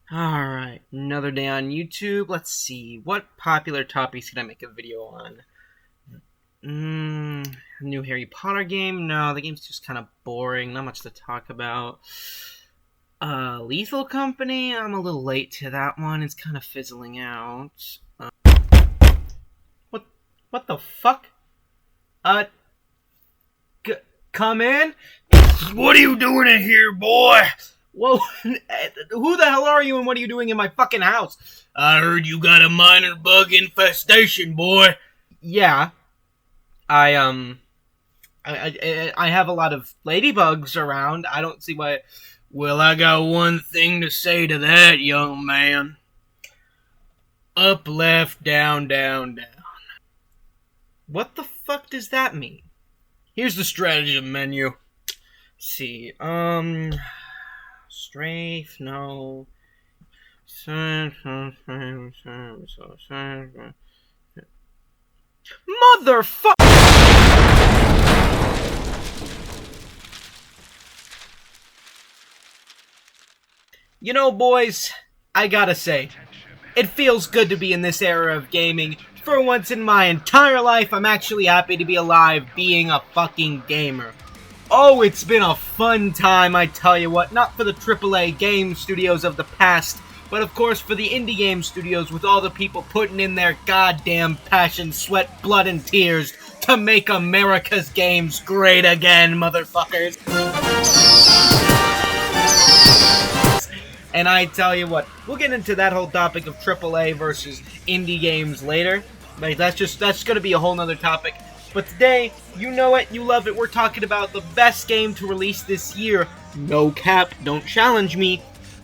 Alright, another day on YouTube. Let's see, what popular topics can I make a video on? New Harry Potter game? No, the game's just kind of boring, not much to talk about. Lethal Company? I'm a little late to that one, it's kind of fizzling out. What the fuck? Come in? What are you doing in here, boy? Whoa, who the hell are you and what are you doing in my fucking house? I heard you got a minor bug infestation, boy. Yeah. I have a lot of ladybugs around. I don't see why. Well, I got one thing to say to that, young man. Up, left, down, down, down. What the fuck does that mean? Here's the stratagem menu. Let's see, strafe, no. Motherfucker! You know, boys, I gotta say, it feels good to be in this era of gaming. For once in my entire life, I'm actually happy to be alive being a fucking gamer. Oh, it's been a fun time, I tell you what. Not for the AAA game studios of the past, but of course for the indie game studios with all the people putting in their goddamn passion, sweat, blood, and tears to make America's games great again, motherfuckers. And I tell you what, we'll get into that whole topic of AAA versus indie games later. Like, that's gonna be a whole nother topic. But today, you know it, you love it, we're talking about the best game to release this year. No cap, don't challenge me.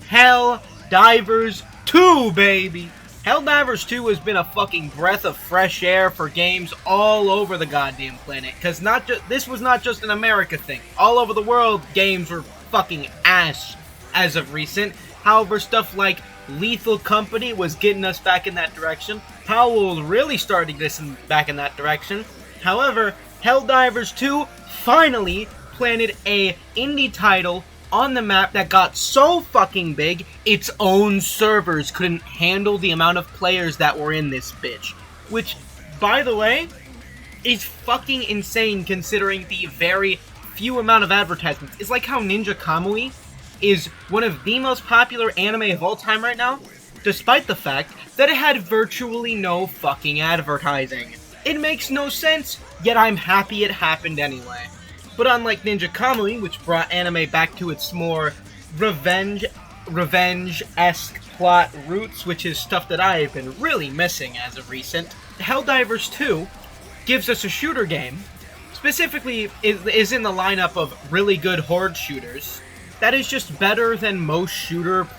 Helldivers 2, baby! Helldivers 2 has been a fucking breath of fresh air for games all over the goddamn planet. Cause this was not just an America thing. All over the world, games were fucking ass as of recent. However, stuff like Lethal Company was getting us back in that direction. Powell really started us back in that direction. However, Helldivers 2 finally planted a indie title on the map that got so fucking big, its own servers couldn't handle the amount of players that were in this bitch. Which, by the way, is fucking insane considering the very few amount of advertisements. It's like how Ninja Kamui is one of the most popular anime of all time right now, despite the fact that it had virtually no fucking advertising. It makes no sense, yet I'm happy it happened anyway. But unlike Ninja Kamui, which brought anime back to its more revenge-esque plot roots, which is stuff that I have been really missing as of recent, Helldivers 2 gives us a shooter game, specifically is in the lineup of really good horde shooters, that is just better than most shooter,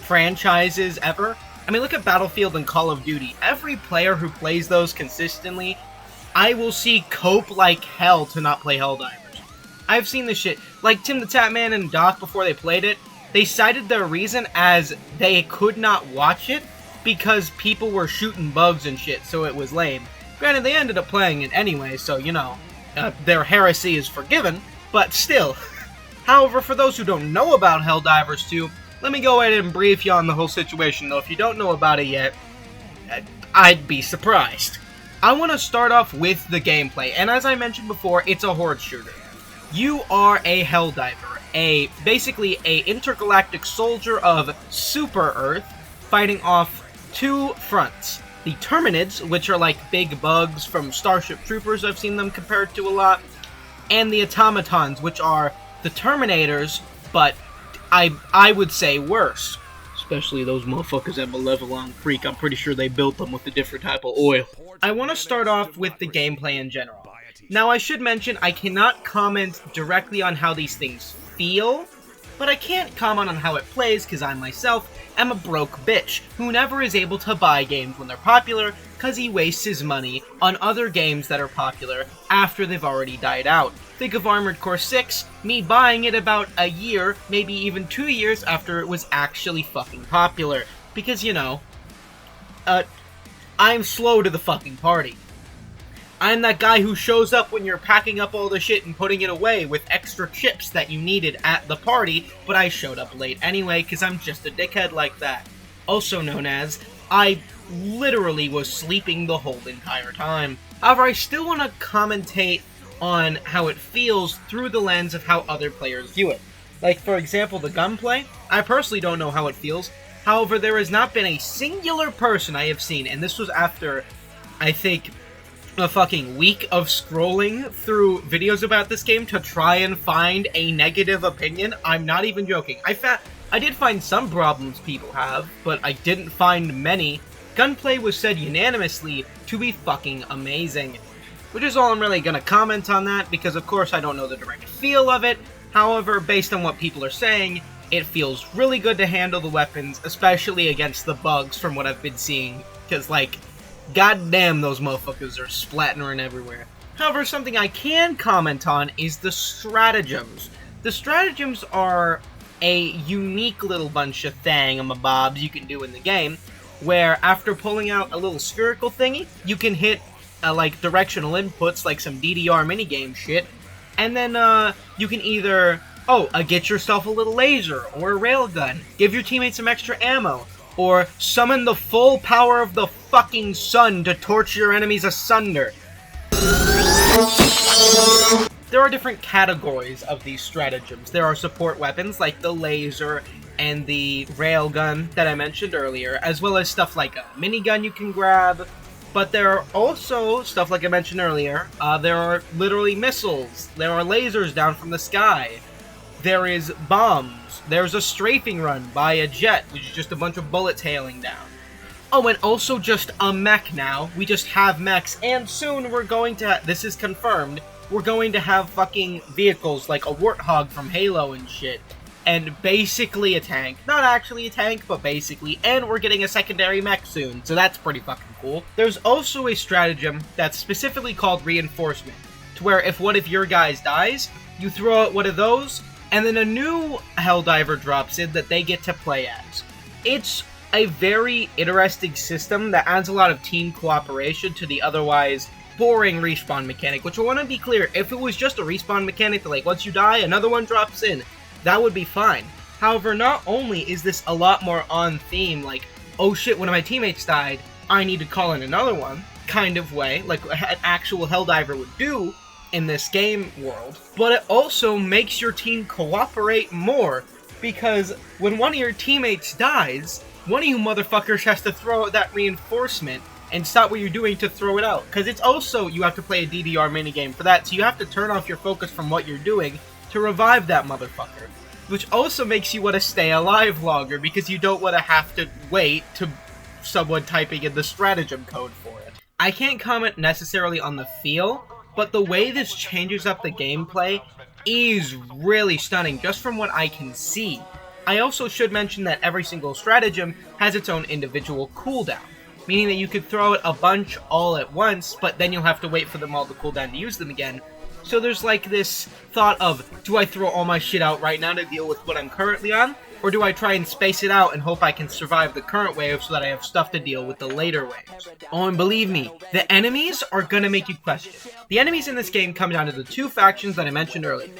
franchises ever. I mean, look at Battlefield and Call of Duty. Every player who plays those consistently, I will see cope like hell to not play Helldivers. I've seen this shit. Like Tim the Tatman and Doc, before they played it, they cited their reason as they could not watch it because people were shooting bugs and shit, so it was lame. Granted, they ended up playing it anyway, so, you know, their heresy is forgiven, but still. However, for those who don't know about Helldivers 2, let me go ahead and brief you on the whole situation, though if you don't know about it yet, I'd be surprised. I want to start off with the gameplay, and as I mentioned before, it's a horde shooter. You are a Helldiver, basically a intergalactic soldier of Super Earth, fighting off two fronts. The Terminids, which are like big bugs from Starship Troopers, I've seen them compared to a lot, and the Automatons, which are the Terminators, but I would say worse. Especially those motherfuckers at Malevolon Creek. I'm pretty sure they built them with a different type of oil. I want to start off with the gameplay in general. Now, I should mention, I cannot comment directly on how these things feel, but I can't comment on how it plays because I myself am a broke bitch who never is able to buy games when they're popular because he wastes his money on other games that are popular after they've already died out. Think of Armored Core 6, me buying it about a year, maybe even 2 years after it was actually fucking popular. Because, you know, I'm slow to the fucking party. I'm that guy who shows up when you're packing up all the shit and putting it away with extra chips that you needed at the party, but I showed up late anyway because I'm just a dickhead like that. Also known as, I literally was sleeping the whole entire time. However, I still want to commentate on how it feels through the lens of how other players view it. Like, for example, the gunplay. I personally don't know how it feels. However, there has not been a singular person I have seen, and this was after, I think, a fucking week of scrolling through videos about this game to try and find a negative opinion. I'm not even joking. I did find some problems people have, but I didn't find many. Gunplay was said unanimously to be fucking amazing. Which is all I'm really gonna comment on that, because of course I don't know the direct feel of it. However, based on what people are saying, it feels really good to handle the weapons, especially against the bugs from what I've been seeing. Because, like, goddamn, those motherfuckers are splattering everywhere. However, something I can comment on is the stratagems. The stratagems are a unique little bunch of thangamabobs you can do in the game, where after pulling out a little spherical thingy, you can hit, like, directional inputs, like some DDR minigame shit, and then, you can either, get yourself a little laser, or a railgun, give your teammates some extra ammo, or summon the full power of the fucking sun to torch your enemies asunder. There are different categories of these stratagems. There are support weapons like the laser and the railgun that I mentioned earlier, as well as stuff like a minigun you can grab. But there are also, stuff like I mentioned earlier, there are literally missiles. There are lasers down from the sky. There is bombs. There's a strafing run by a jet, which is just a bunch of bullets hailing down. Oh, and also just a mech now. We just have mechs, and soon we're going to, this is confirmed, we're going to have fucking vehicles like a Warthog from Halo and shit. And basically a tank. Not actually a tank, but basically. And we're getting a secondary mech soon, so that's pretty fucking cool. There's also a stratagem that's specifically called reinforcement, to where if one of your guys dies, you throw out one of those, and then a new Helldiver drops in that they get to play as. It's a very interesting system that adds a lot of team cooperation to the otherwise boring respawn mechanic, which I want to be clear, if it was just a respawn mechanic that, like, once you die, another one drops in, that would be fine. However, not only is this a lot more on theme, like, oh shit, one of my teammates died, I need to call in another one, kind of way, like an actual Helldiver would do in this game world, but it also makes your team cooperate more, because when one of your teammates dies, one of you motherfuckers has to throw out that reinforcement and stop what you're doing to throw it out, because it's also, you have to play a DDR minigame for that, so you have to turn off your focus from what you're doing to revive that motherfucker, which also makes you want to stay alive longer, because you don't want to have to wait to someone typing in the stratagem code for it. I can't comment necessarily on the feel, but the way this changes up the gameplay is really stunning, just from what I can see. I also should mention that every single stratagem has its own individual cooldown, meaning that you could throw it a bunch all at once, but then you'll have to wait for them all to cool down to use them again. So there's like this thought of, do I throw all my shit out right now to deal with what I'm currently on? Or do I try and space it out and hope I can survive the current wave so that I have stuff to deal with the later waves? Oh, and believe me, the enemies are gonna make you question. The enemies in this game come down to the two factions that I mentioned earlier.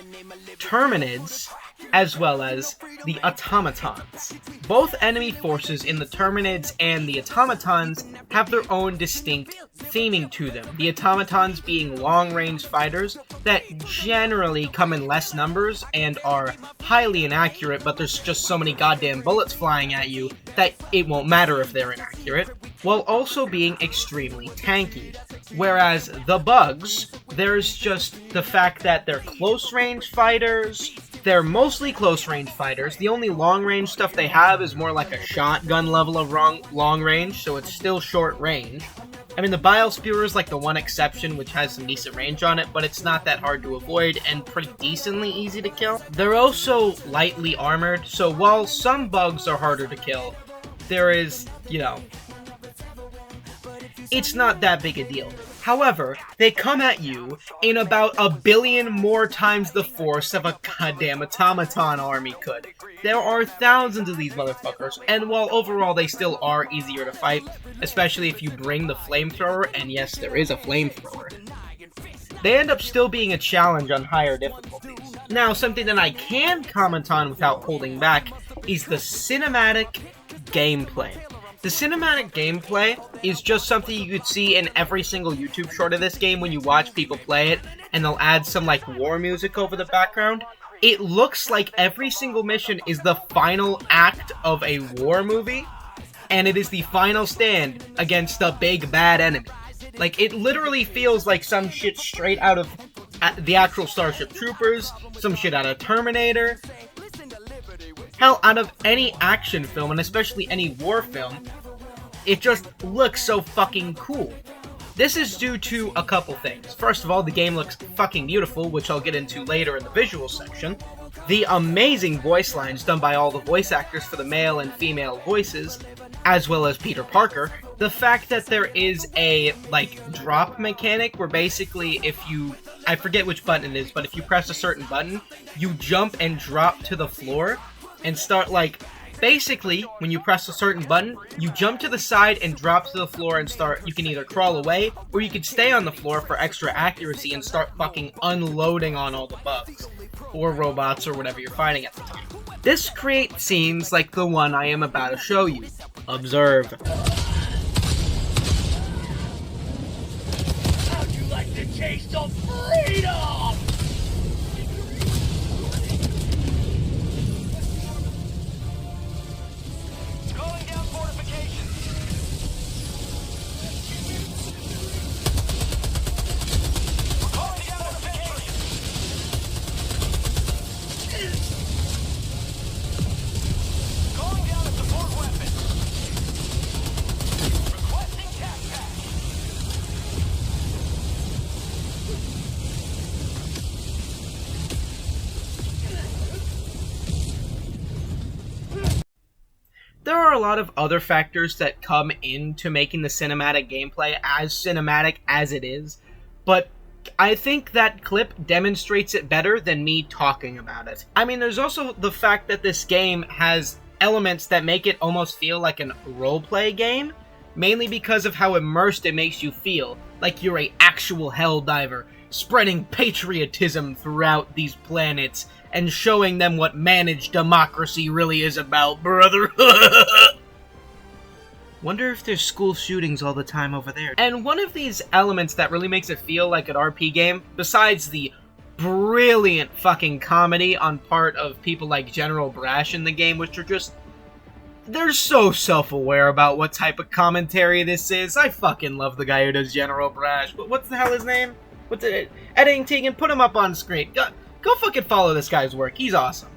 Terminids, as well as the automatons. Both enemy forces in the Terminids and the automatons have their own distinct theming to them. The automatons being long-range fighters that generally come in less numbers and are highly inaccurate, but there's just so many goddamn bullets flying at you that it won't matter if they're inaccurate, while also being extremely tanky. Whereas the bugs, there's just the fact that they're close-range fighters. They're mostly close-range fighters. The only long-range stuff they have is more like a shotgun level of long-range, so it's still short-range. I mean, the Bile Spewer is like the one exception, which has some decent range on it, but it's not that hard to avoid and pretty decently easy to kill. They're also lightly armored, so while some bugs are harder to kill, there is, you know, it's not that big a deal. However, they come at you in about 1,000,000,000 more times the force of a goddamn automaton army could. There are thousands of these motherfuckers, and while overall they still are easier to fight, especially if you bring the flamethrower, and yes, there is a flamethrower, they end up still being a challenge on higher difficulties. Now, something that I can comment on without holding back is the cinematic gameplay. The cinematic gameplay is just something you could see in every single YouTube short of this game when you watch people play it, and they'll add some, like, war music over the background. It looks like every single mission is the final act of a war movie, and it is the final stand against a big bad enemy. Like, it literally feels like some shit straight out of the actual Starship Troopers, some shit out of Terminator. Hell, out of any action film, and especially any war film, it just looks so fucking cool. This is due to a couple things. First of all, the game looks fucking beautiful, which I'll get into later in the visual section. The amazing voice lines done by all the voice actors for the male and female voices, as well as Peter Parker. The fact that there is a, like, drop mechanic where basically if you, I forget which button it is, but if you press a certain button, you jump and drop to the floor and start, like, basically, when you press a certain button, you jump to the side and drop to the floor and start, you can either crawl away, or you can stay on the floor for extra accuracy and start fucking unloading on all the bugs, or robots, or whatever you're fighting at the time. This creates scenes like the one I am about to show you. Observe. How'd you like the taste of freedom? Calling down fortifications. We're calling down fortifications. Calling down a support weapon. Requesting tac pack. There are a lot of other factors that come into making the cinematic gameplay as cinematic as it is, but I think that clip demonstrates it better than me talking about it. I mean, there's also the fact that this game has elements that make it almost feel like an roleplay game, mainly because of how immersed it makes you feel, like you're an actual Helldiver, spreading patriotism throughout these planets, and showing them what managed democracy really is about, brother. Wonder if there's school shootings all the time over there. And one of these elements that really makes it feel like an RP game, besides the brilliant fucking comedy on part of people like General Brash in the game, which are just... they're so self-aware about what type of commentary this is. I fucking love the guy who does General Brash. But what's the hell his name? What's it? Editing Tegan, put him up on screen. Go fucking follow this guy's work. He's awesome.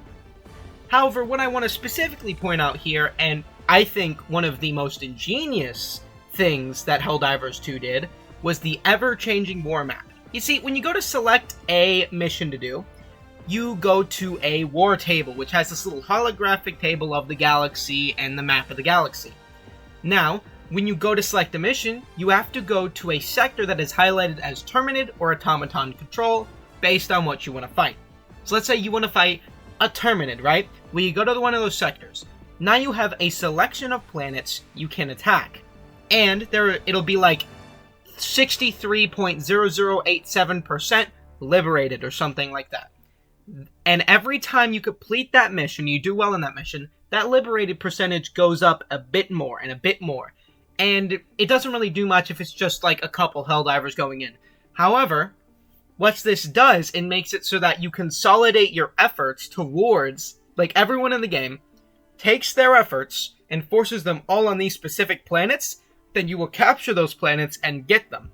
However, what I want to specifically point out here, and I think one of the most ingenious things that Helldivers 2 did, was the ever-changing war map. You see, when you go to select a mission to do, you go to a war table, which has this little holographic table of the galaxy and the map of the galaxy. Now, when you go to select a mission, you have to go to a sector that is highlighted as Terminid or Automaton Control, based on what you want to fight. So let's say you want to fight a Terminid, right? Well, you go to one of those sectors. Now you have a selection of planets you can attack. And it'll be like 63.0087% liberated or something like that. And every time you complete that mission, you do well in that mission, that liberated percentage goes up a bit more and a bit more. And it doesn't really do much if it's just like a couple Helldivers going in. However, what this does, it makes it so that you consolidate your efforts towards, like, everyone in the game takes their efforts and forces them all on these specific planets, then you will capture those planets and get them.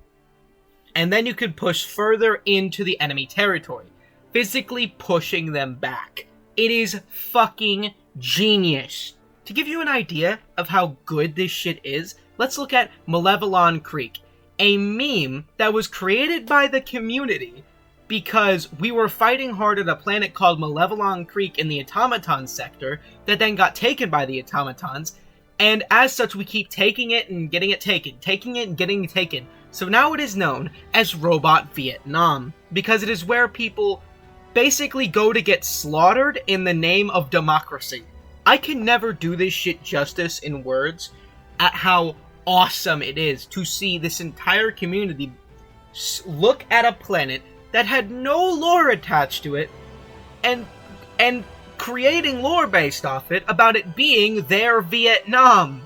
And then you can push further into the enemy territory, physically pushing them back. It is fucking genius. To give you an idea of how good this shit is, let's look at Malevelon Creek, a meme that was created by the community because we were fighting hard at a planet called Malevelon Creek in the Automaton sector that then got taken by the Automatons, and as such we keep taking it and getting it taken, taking it and getting it taken, so now it is known as Robot Vietnam, because it is where people basically go to get slaughtered in the name of democracy. I can never do this shit justice in words at how awesome it is to see this entire community look at a planet that had no lore attached to it and creating lore based off it about it being their Vietnam.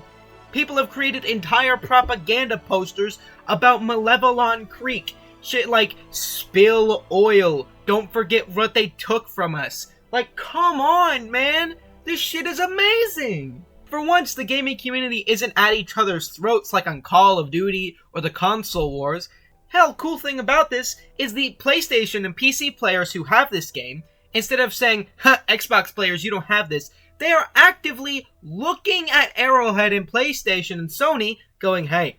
People have created entire propaganda posters about Malevelon Creek. Shit like, spill oil, don't forget what they took from us. Like, come on, man! This shit is amazing! For once, the gaming community isn't at each other's throats like on Call of Duty or the console wars. Hell, cool thing about this is the PlayStation and PC players who have this game, instead of saying, "Ha, Xbox players, you don't have this," they are actively looking at Arrowhead and PlayStation and Sony, going, "Hey,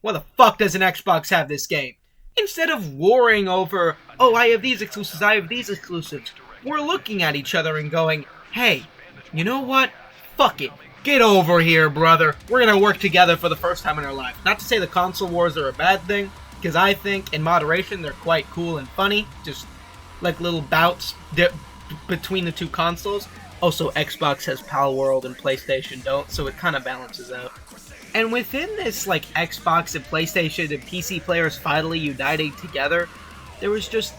why the fuck doesn't Xbox have this game?" Instead of warring over, "Oh, I have these exclusives, I have these exclusives," we're looking at each other and going, "Hey, you know what? Fuck it. Get over here, brother. We're gonna work together for the first time in our life." Not to say the console wars are a bad thing, because I think, in moderation, they're quite cool and funny. Just like little bouts between the two consoles. Also, Xbox has Pal World and PlayStation don't, so it kind of balances out. And within this, like, Xbox and PlayStation and PC players finally uniting together, there was just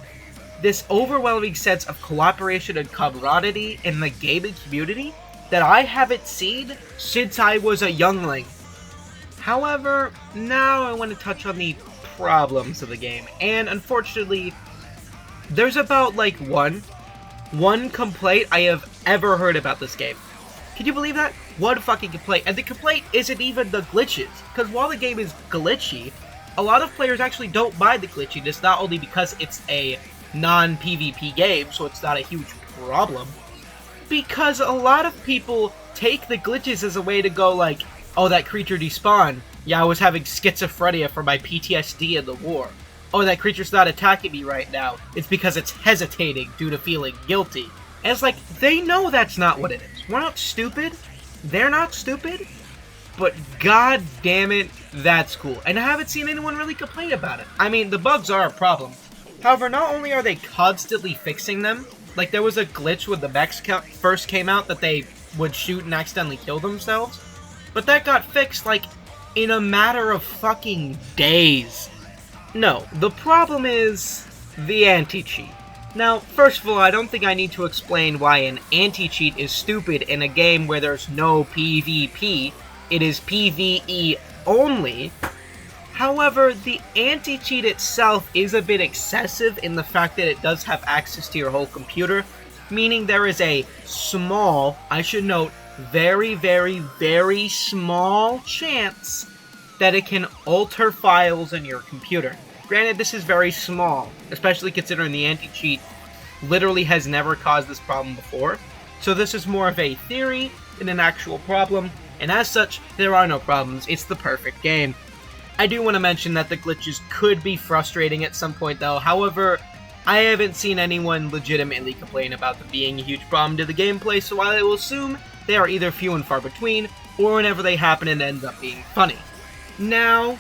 this overwhelming sense of cooperation and camaraderie in the gaming community that I haven't seen since I was a youngling. However, now I want to touch on the problems of the game, and unfortunately, there's about, like, one complaint I have ever heard about this game. Can you believe that? One fucking complaint. And the complaint isn't even the glitches. Because while the game is glitchy, a lot of players actually don't mind the glitchiness, not only because it's a non-PvP game, so it's not a huge problem, because a lot of people take the glitches as a way to go like, "Oh, that creature despawned. Yeah, I was having schizophrenia from my PTSD in the war. Oh, that creature's not attacking me right now. It's because it's hesitating due to feeling guilty." And it's like, they know that's not what it is. We're not stupid. They're not stupid. But god damn it, that's cool. And I haven't seen anyone really complain about it. I mean, the bugs are a problem. However, not only are they constantly fixing them, like there was a glitch when the mechs first came out that they would shoot and accidentally kill themselves, but that got fixed, like, in a matter of fucking days. No, the problem is the anti-cheat. Now, first of all, I don't think I need to explain why an anti-cheat is stupid in a game where there's no PvP. It is PvE only. However, the anti-cheat itself is a bit excessive in the fact that it does have access to your whole computer, meaning there is a small, I should note, very, very, very small chance that it can alter files in your computer. Granted, this is very small, especially considering the anti-cheat literally has never caused this problem before. So this is more of a theory than an actual problem, and as such, there are no problems. It's the perfect game. I do want to mention that the glitches could be frustrating at some point though. However, I haven't seen anyone legitimately complain about them being a huge problem to the gameplay, so while I will assume they are either few and far between, or whenever they happen it ends up being funny. Now,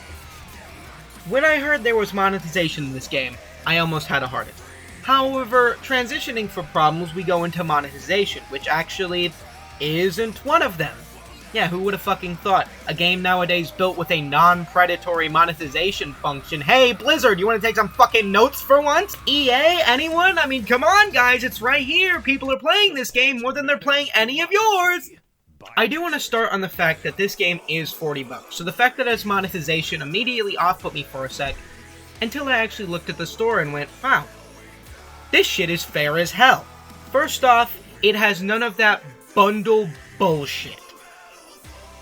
when I heard there was monetization in this game, I almost had a heart attack. However, transitioning from problems, we go into monetization, which actually isn't one of them. Yeah, who would have fucking thought? A game nowadays built with a non-predatory monetization function. Hey, Blizzard, you want to take some fucking notes for once? EA? Anyone? I mean, come on, guys, it's right here. People are playing this game more than they're playing any of yours. I do want to start on the fact that this game is $40, so the fact that it has monetization immediately off-put me for a sec, until I actually looked at the store and went, wow, this shit is fair as hell. First off, it has none of that bundle bullshit.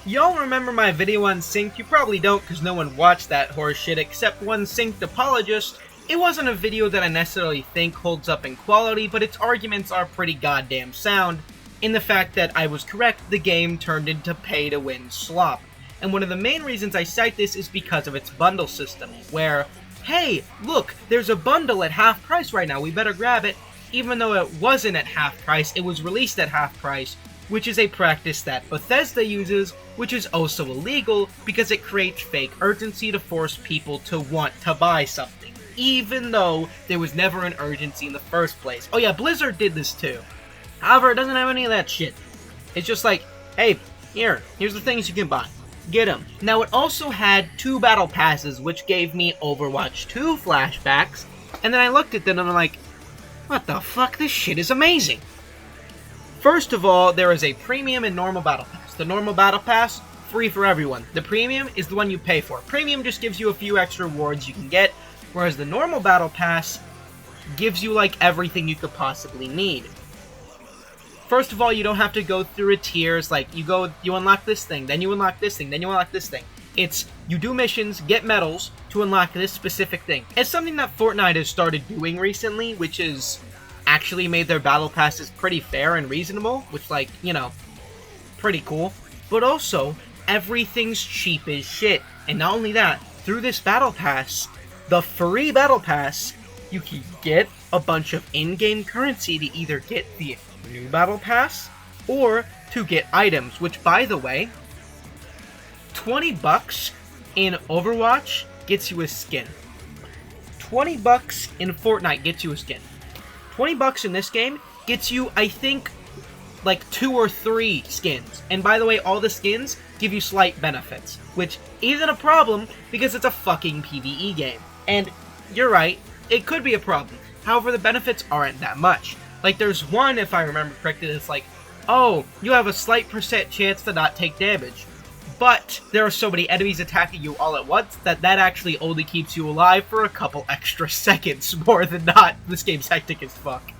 Y'all remember my video on Synced? You probably don't, because no one watched that horse shit except one Synced apologist. It wasn't a video that I necessarily think holds up in quality, but its arguments are pretty goddamn sound, in the fact that I was correct, the game turned into pay-to-win slop. And one of the main reasons I cite this is because of its bundle system, where, hey, look, there's a bundle at half price right now, we better grab it. Even though it wasn't at half price, it was released at half price, which is a practice that Bethesda uses, which is also illegal because it creates fake urgency to force people to want to buy something, even though there was never an urgency in the first place. Oh yeah, Blizzard did this too. However, it doesn't have any of that shit. It's just like, hey, here's the things you can buy. Get them. Now, it also had 2 battle passes, which gave me Overwatch 2 flashbacks, and then I looked at them and I'm like, what the fuck? This shit is amazing. First of all, there is a premium and normal battle pass. The normal battle pass, free for everyone. The premium is the one you pay for. Premium just gives you a few extra rewards you can get, whereas the normal battle pass gives you like everything you could possibly need. First of all, you don't have to go through a tiers, like you unlock this thing, then you unlock this thing, then you unlock this thing. It's, you do missions, get medals to unlock this specific thing. It's something that Fortnite has started doing recently, which is actually made their battle passes pretty fair and reasonable, which, like, you know, pretty cool. But also, everything's cheap as shit. And not only that, through this battle pass, the free battle pass, you can get a bunch of in-game currency to either get the new battle pass or to get items, which, by the way, $20 in Overwatch gets you a skin. $20 in Fortnite gets you a skin. $20 in this game gets you, I think, like 2 or 3 skins. And by the way, all the skins give you slight benefits, which isn't a problem because it's a fucking PvE game. And you're right, it could be a problem. However, the benefits aren't that much. Like, there's one, if I remember correctly, that's like, oh, you have a slight % chance to not take damage. But there are so many enemies attacking you all at once that actually only keeps you alive for a couple extra seconds more than not. This game's hectic as fuck.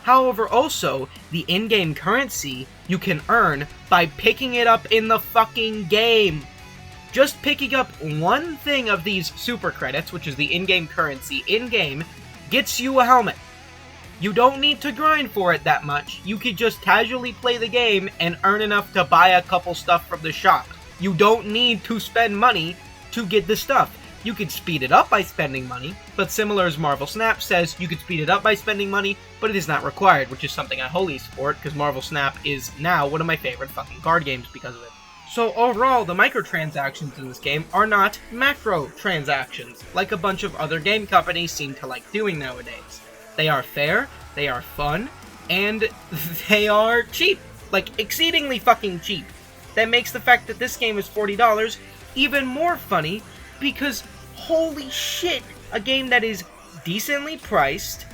However, also, the in-game currency you can earn by picking it up in the fucking game. Just picking up one thing of these super credits, which is the in-game currency in-game, gets you a helmet. You don't need to grind for it that much. You could just casually play the game and earn enough to buy a couple stuff from the shop. You don't need to spend money to get the stuff. You could speed it up by spending money, but similar as Marvel Snap says, you could speed it up by spending money, but it is not required, which is something I wholly support, because Marvel Snap is now one of my favorite fucking card games because of it. So overall, the microtransactions in this game are not macro transactions, like a bunch of other game companies seem to like doing nowadays. They are fair, they are fun, and they are cheap. Like, exceedingly fucking cheap. That makes the fact that this game is $40 even more funny, because holy shit, a game that is decently priced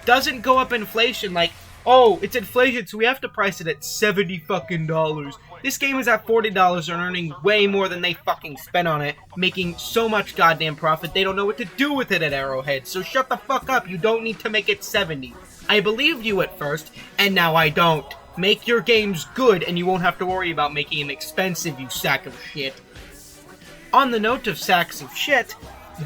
doesn't go up inflation like, oh, it's inflation, so we have to price it at $70 fucking dollars. This game is at $40 and earning way more than they fucking spent on it, making so much goddamn profit they don't know what to do with it at Arrowhead. So shut the fuck up, you don't need to make it 70. I believed you at first, and now I don't. Make your games good and you won't have to worry about making them expensive, you sack of shit. On the note of sacks of shit,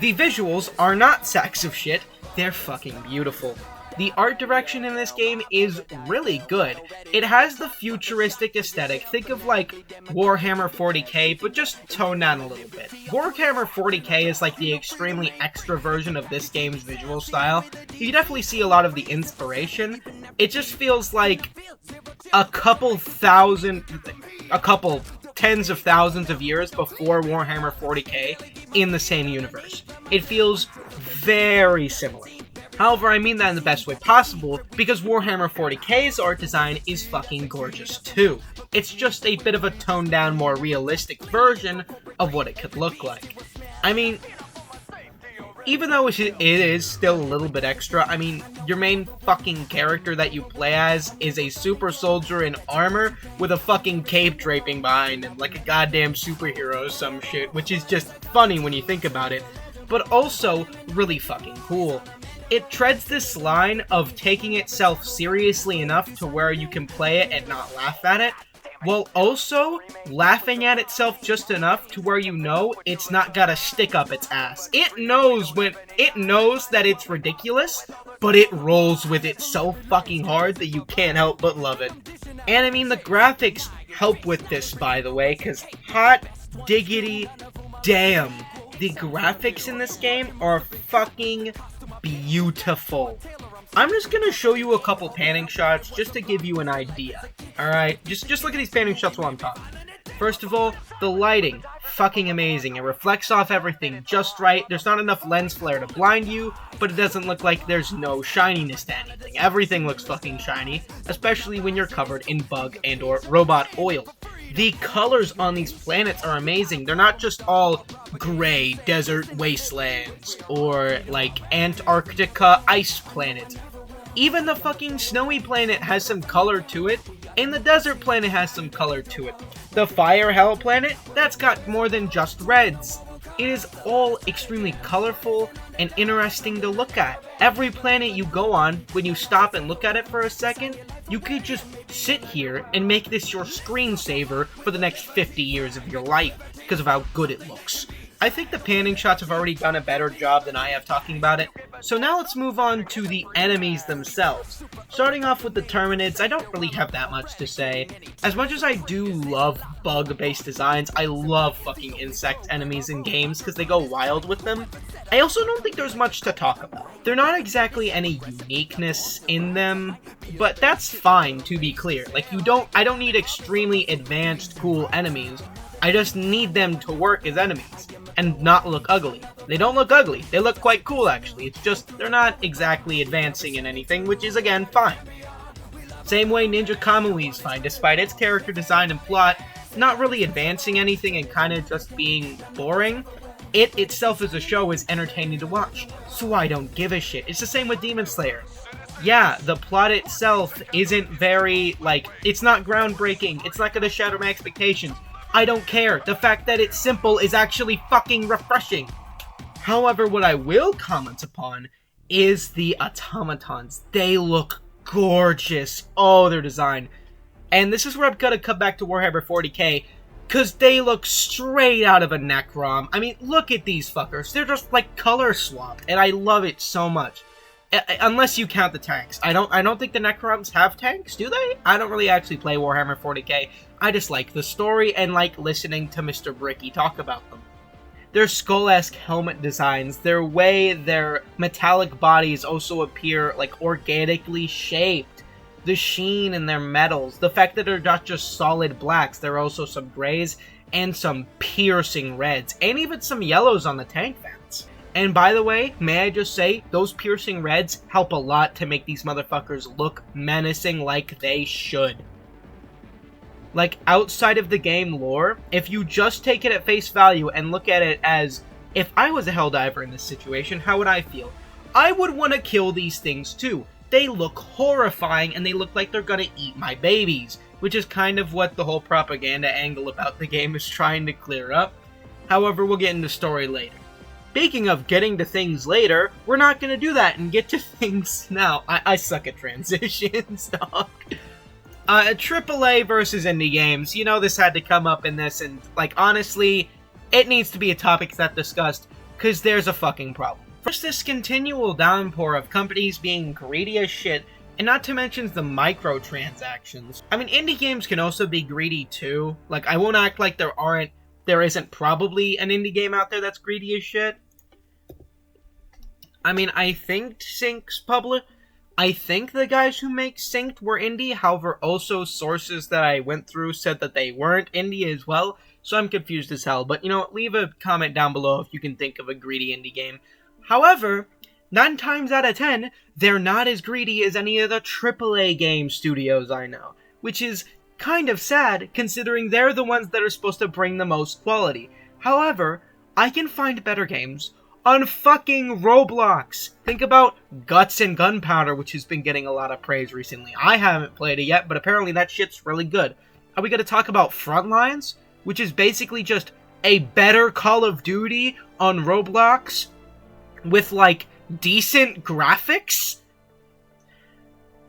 the visuals are not sacks of shit, they're fucking beautiful. The art direction in this game is really good. It has the futuristic aesthetic. Think of like Warhammer 40k, but just toned down a little bit. Warhammer 40k is like the extremely extra version of this game's visual style. You definitely see a lot of the inspiration. It just feels like a couple tens of thousands of years before Warhammer 40k in the same universe. It feels very similar. However, I mean that in the best way possible, because Warhammer 40k's art design is fucking gorgeous too. It's just a bit of a toned down, more realistic version of what it could look like. I mean, even though it is still a little bit extra, I mean, your main fucking character that you play as is a super soldier in armor with a fucking cape draping behind him, like a goddamn superhero or some shit, which is just funny when you think about it, but also really fucking cool. It treads this line of taking itself seriously enough to where you can play it and not laugh at it, while also laughing at itself just enough to where you know it's not gotta stick up its ass. It knows that it's ridiculous, but it rolls with it so fucking hard that you can't help but love it. And I mean, the graphics help with this, by the way, because hot diggity damn, the graphics in this game are fucking beautiful. I'm just gonna show you a couple panning shots just to give you an idea. Alright, just look at these panning shots while I'm talking. First of all, the lighting, fucking amazing. It reflects off everything just right. There's not enough lens flare to blind you, but it doesn't look like there's no shininess to anything. Everything looks fucking shiny, especially when you're covered in bug and or robot oil. The colors on these planets are amazing. They're not just all gray desert wastelands or like Antarctica ice planets. Even the fucking snowy planet has some color to it, and the desert planet has some color to it. The fire hell planet, that's got more than just reds. It is all extremely colorful and interesting to look at. Every planet you go on, when you stop and look at it for a second, you could just sit here and make this your screensaver for the next 50 years of your life, because of how good it looks. I think the panning shots have already done a better job than I have talking about it, so now let's move on to the enemies themselves. Starting off with the Terminids, I don't really have that much to say. As much as I do love bug-based designs, I love fucking insect enemies in games because they go wild with them. I also don't think there's much to talk about. They're not exactly any uniqueness in them, but that's fine, to be clear. Like, I don't need extremely advanced, cool enemies. I just need them to work as enemies and not look ugly. They don't look ugly. They look quite cool, actually. It's just they're not exactly advancing in anything, which is, again, fine. Same way Ninja Kamui is fine, despite its character design and plot not really advancing anything and kind of just being boring. It itself as a show is entertaining to watch, so I don't give a shit. It's the same with Demon Slayer. Yeah, the plot itself isn't very, it's not groundbreaking. It's not gonna shatter my expectations. I don't care. The fact that it's simple is actually fucking refreshing. However, what I will comment upon is the automatons. They look gorgeous. Oh, their design. And this is where I'm gonna come back to Warhammer 40k, because they look straight out of a Necrom. I mean, look at these fuckers. They're just, color swapped, and I love it so much. Unless you count the tanks. I don't think the Necrons have tanks, do they? I don't really actually play Warhammer 40k. I just like the story and like listening to Mr. Bricky talk about them. Their skull-esque helmet designs, their way their metallic bodies also appear organically shaped, the sheen in their metals, the fact that they're not just solid blacks, there are also some grays and some piercing reds, and even some yellows on the tank vents. And by the way, may I just say, those piercing reds help a lot to make these motherfuckers look menacing like they should. Outside of the game lore, if you just take it at face value and look at it as, if I was a Helldiver in this situation, how would I feel? I would want to kill these things too. They look horrifying and they look like they're gonna eat my babies, which is kind of what the whole propaganda angle about the game is trying to clear up. However, we'll get into story later. Speaking of getting to things later, we're not going to do that and get to things now. I suck at transitions, dog. AAA versus indie games. You know this had to come up in this, and, honestly, it needs to be a topic that's discussed, because there's a fucking problem. First, this continual downpour of companies being greedy as shit, and not to mention the microtransactions. I mean, indie games can also be greedy too. I won't act like there isn't probably an indie game out there that's greedy as shit. I mean, I think I think the guys who make Synced were indie, however, also sources that I went through said that they weren't indie as well, so I'm confused as hell. But, leave a comment down below if you can think of a greedy indie game. However, 9 times out of 10, they're not as greedy as any of the AAA game studios I know, which is kind of sad, considering they're the ones that are supposed to bring the most quality. However, I can find better games on fucking Roblox. Think about Guts and Gunpowder, which has been getting a lot of praise recently. I haven't played it yet, but apparently that shit's really good. Are we going to talk about Frontlines, which is basically just a better Call of Duty on Roblox with, decent graphics?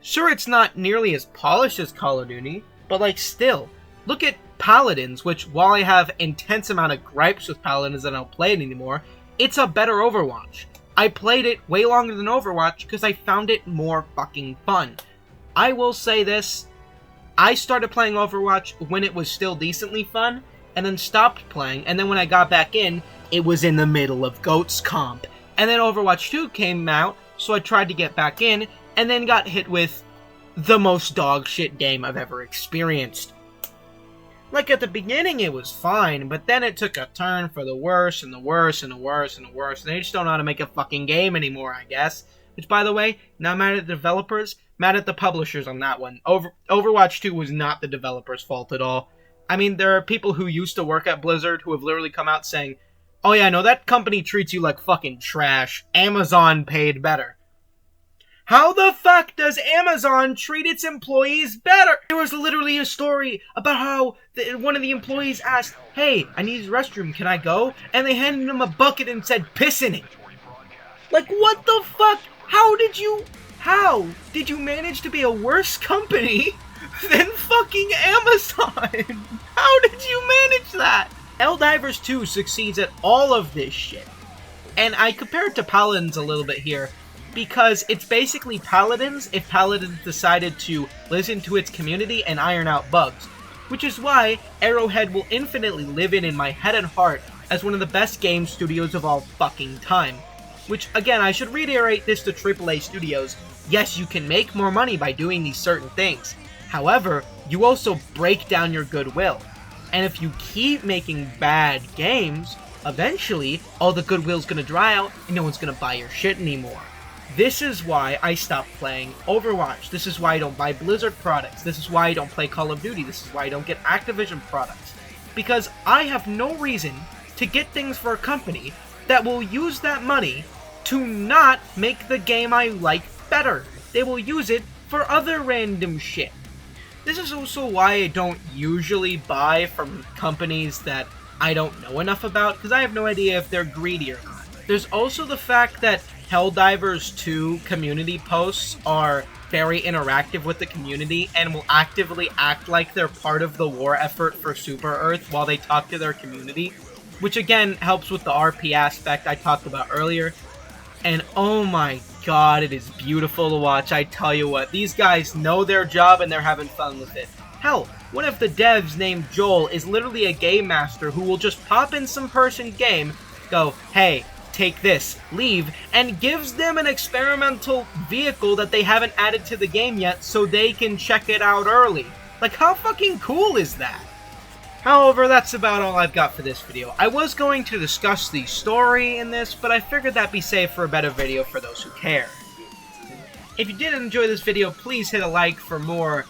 Sure, it's not nearly as polished as Call of Duty, but, still. Look at Paladins, which, while I have intense amount of gripes with Paladins and I don't play it anymore, it's a better Overwatch. I played it way longer than Overwatch because I found it more fucking fun. I will say this, I started playing Overwatch when it was still decently fun, and then stopped playing, and then when I got back in, it was in the middle of GOAT's comp. And then Overwatch 2 came out, so I tried to get back in, and then got hit with the most dog shit game I've ever experienced. Like, at the beginning it was fine, but then it took a turn for the worse, and the worse, and the worse, and the worse, and they just don't know how to make a fucking game anymore, I guess. Which, by the way, not mad at the developers, mad at the publishers on that one. Overwatch 2 was not the developers' fault at all. I mean, there are people who used to work at Blizzard who have literally come out saying, "Oh yeah, no, that company treats you like fucking trash. Amazon paid better." How the fuck does Amazon treat its employees better? There was literally a story about how one of the employees asked, "Hey, I need a restroom, can I go?" And they handed him a bucket and said, "Piss in it." Like, what the fuck? How did you manage to be a worse company than fucking Amazon? How did you manage that? Helldivers 2 succeeds at all of this shit. And I compare it to Paladins a little bit here, because it's basically Paladins if Paladins decided to listen to its community and iron out bugs. Which is why Arrowhead will infinitely live in my head and heart as one of the best game studios of all fucking time. Which, again, I should reiterate this to AAA studios. Yes, you can make more money by doing these certain things. However, you also break down your goodwill. And if you keep making bad games, eventually all the goodwill's gonna dry out and no one's gonna buy your shit anymore. This is why I stopped playing Overwatch. This is why I don't buy Blizzard products. This is why I don't play Call of Duty. This is why I don't get Activision products. Because I have no reason to get things for a company that will use that money to not make the game I like better. They will use it for other random shit. This is also why I don't usually buy from companies that I don't know enough about, because I have no idea if they're greedy or not. There's also the fact that Helldivers 2 community posts are very interactive with the community and will actively act like they're part of the war effort for Super Earth while they talk to their community, which again helps with the RP aspect I talked about earlier. And oh my god, it is beautiful to watch. I tell you what, these guys know their job and they're having fun with it. Hell, one of the devs named Joel is literally a game master who will just pop in some person's game, go, "Hey, take this, leave," and gives them an experimental vehicle that they haven't added to the game yet so they can check it out early. Like, how fucking cool is that? However, that's about all I've got for this video. I was going to discuss the story in this, but I figured that'd be safe for a better video for those who care. If you did enjoy this video, please hit a like for more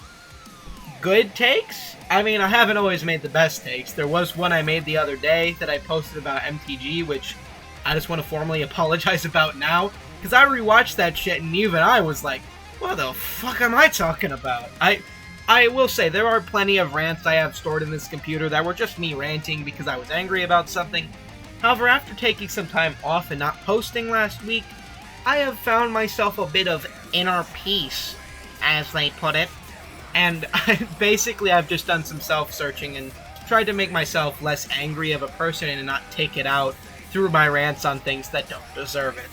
good takes. I mean, I haven't always made the best takes. There was one I made the other day that I posted about MTG, which I just want to formally apologize about now, because I rewatched that shit and even I was like, what the fuck am I talking about? I will say, there are plenty of rants I have stored in this computer that were just me ranting because I was angry about something. However, after taking some time off and not posting last week, I have found myself a bit of inner peace, as they put it. And basically I've just done some self-searching and tried to make myself less angry of a person and not take it out through my rants on things that don't deserve it.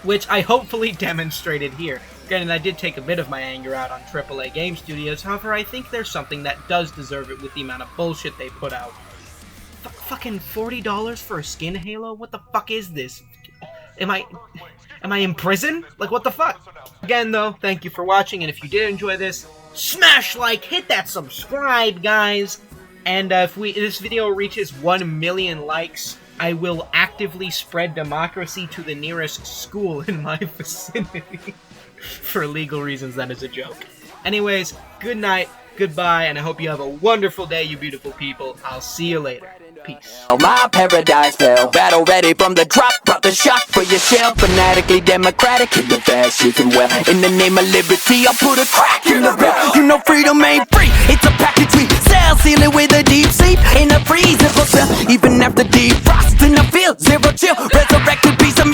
Which I hopefully demonstrated here. Granted, I did take a bit of my anger out on AAA game studios, however, I think there's something that does deserve it with the amount of bullshit they put out. Fucking $40 for a skin, Halo? What the fuck is this? Am I in prison? Like, what the fuck? Again, though, thank you for watching, and if you did enjoy this, smash like, hit that subscribe, guys! And if this video reaches 1 million likes, I will actively spread democracy to the nearest school in my vicinity. For legal reasons, that is a joke. Anyways, good night, goodbye, and I hope you have a wonderful day, you beautiful people. I'll see you later. Peace. My paradise fell, battle ready from the drop, brought the shock for yourself, fanatically democratic, in the fascism well, in the name of liberty, I'll put a crack in the bell, you know freedom ain't free, it's a package we sell, seal it with a deep sleep, in a freezable cell, even after defrost, in the field, zero chill, resurrected peace of